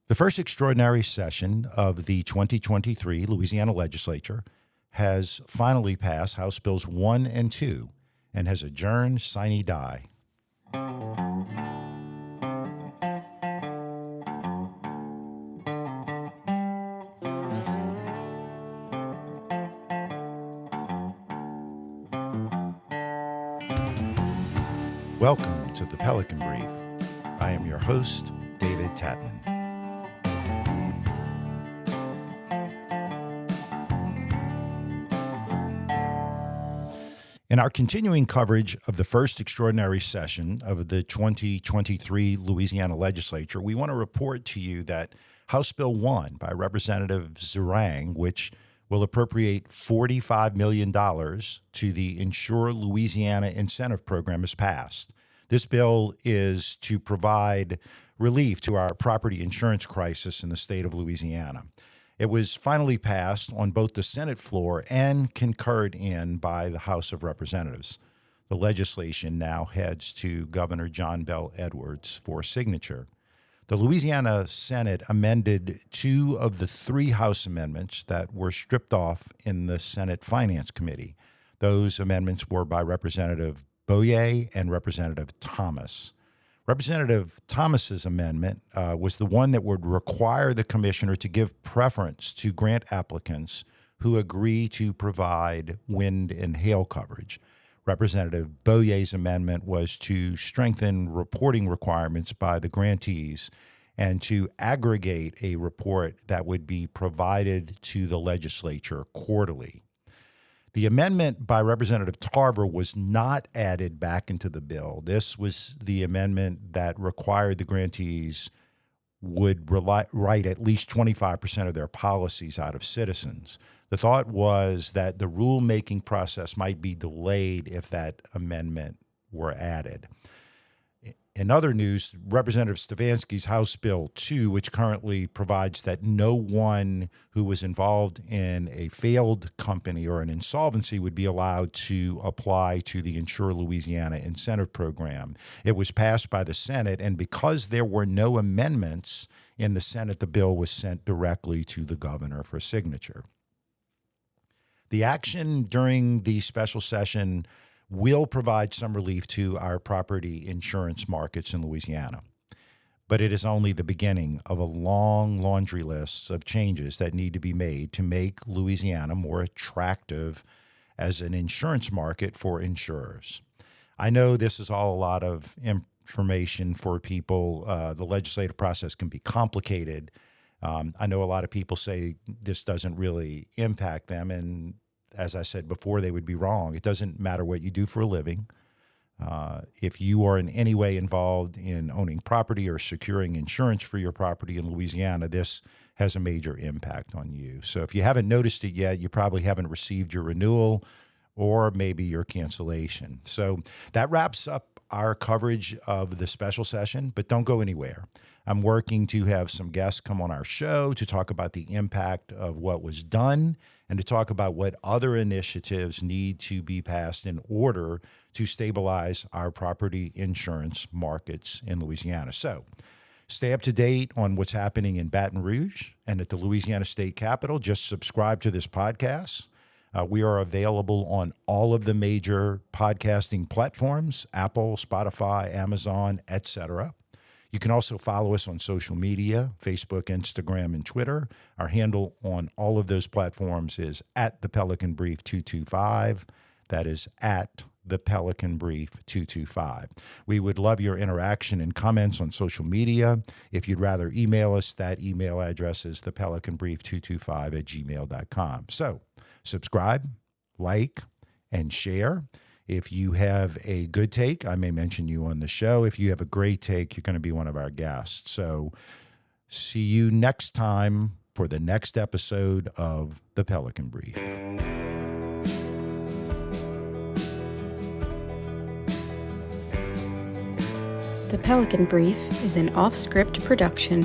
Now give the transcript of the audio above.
The first extraordinary session of the 2023 Louisiana Legislature has finally passed House Bills 1 and 2 and has adjourned sine die. Welcome to the Pelican Brief. I am your host, David Tatman. In our continuing coverage of the first extraordinary session of the 2023 Louisiana Legislature, we want to report to you that House Bill 1 by Representative Zerang, which will appropriate $45 million to the Insure Louisiana Incentive Program, is passed. This bill is to provide relief to our property insurance crisis in the state of Louisiana. It was finally passed on both the Senate floor and concurred in by the House of Representatives. The legislation now heads to Governor John Bel Edwards for signature. The Louisiana Senate amended two of the three House amendments that were stripped off in the Senate Finance Committee. Those amendments were by Representative Boyer and Representative Thomas. Representative Thomas's amendment was the one that would require the commissioner to give preference to grant applicants who agree to provide wind and hail coverage. Representative Boyer's amendment was to strengthen reporting requirements by the grantees and to aggregate a report that would be provided to the legislature quarterly. The amendment by Representative Tarver was not added back into the bill. This was the amendment that required the grantees would write at least 25% of their policies out of citizens. The thought was that the rulemaking process might be delayed if that amendment were added. In other news, Representative Stefanski's House Bill 2, which currently provides that no one who was involved in a failed company or an insolvency would be allowed to apply to the Insure Louisiana Incentive Program. It was passed by the Senate, and because there were no amendments in the Senate, the bill was sent directly to the governor for signature. The action during the special session will provide some relief to our property insurance markets in Louisiana. But it is only the beginning of a long laundry list of changes that need to be made to make Louisiana more attractive as an insurance market for insurers. I know this is all a lot of information for people. The legislative process can be complicated. I know a lot of people say this doesn't really impact them, and as I said before, they would be wrong. It doesn't matter what you do for a living. If you are in any way involved in owning property or securing insurance for your property in Louisiana, this has a major impact on you. So if you haven't noticed it yet, you probably haven't received your renewal or maybe your cancellation. So that wraps up our coverage of the special session, but don't go anywhere. I'm working to have some guests come on our show to talk about the impact of what was done and to talk about what other initiatives need to be passed in order to stabilize our property insurance markets in Louisiana. So stay up to date on what's happening in Baton Rouge and at the Louisiana State Capitol. Just subscribe to this podcast. We are available on all of the major podcasting platforms, Apple, Spotify, Amazon, etc. You can also follow us on social media, Facebook, Instagram, and Twitter. Our handle on all of those platforms is at the Pelican Brief 225. That is at the Pelican Brief 225. We would love your interaction and comments on social media. If you'd rather email us, that email address is thepelicanbrief225@gmail.com. So subscribe, like, and share. If you have a good take, I may mention you on the show. If you have a great take, you're going to be one of our guests. So see you next time for the next episode of The Pelican Brief. The Pelican Brief is an off-script production